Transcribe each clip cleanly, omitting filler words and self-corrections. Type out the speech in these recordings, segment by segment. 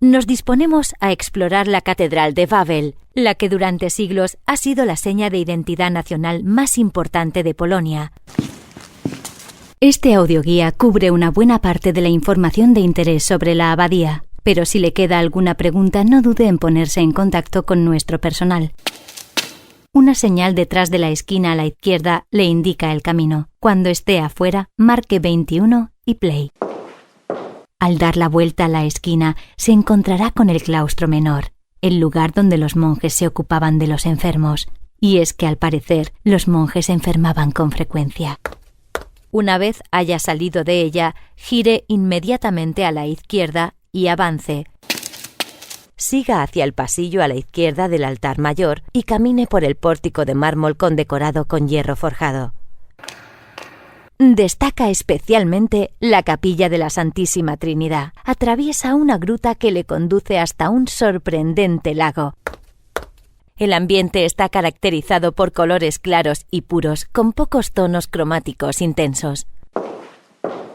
nos disponemos a explorar la Catedral de Wawel, la que durante siglos ha sido la seña de identidad nacional más importante de Polonia. Este audioguía cubre una buena parte de la información de interés sobre la abadía, pero si le queda alguna pregunta no dude en ponerse en contacto con nuestro personal. Una señal detrás de la esquina a la izquierda le indica el camino. Cuando esté afuera, marque 21 y play. Al dar la vuelta a la esquina, se encontrará con el claustro menor, el lugar donde los monjes se ocupaban de los enfermos. Y es que al parecer, los monjes se enfermaban con frecuencia. Una vez haya salido de ella, gire inmediatamente a la izquierda y avance. Siga hacia el pasillo a la izquierda del altar mayor y camine por el pórtico de mármol condecorado con hierro forjado. Destaca especialmente la capilla de la Santísima Trinidad. Atraviesa una gruta que le conduce hasta un sorprendente lago. El ambiente está caracterizado por colores claros y puros, con pocos tonos cromáticos intensos.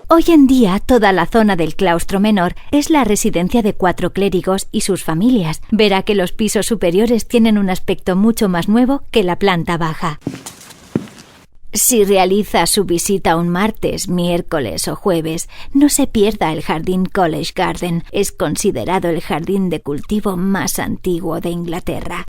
Hoy en día, toda la zona del claustro menor es la residencia de 4 clérigos y sus familias. Verá que los pisos superiores tienen un aspecto mucho más nuevo que la planta baja. Si realiza su visita un martes, miércoles o jueves, no se pierda el jardín College Garden. Es considerado el jardín de cultivo más antiguo de Inglaterra.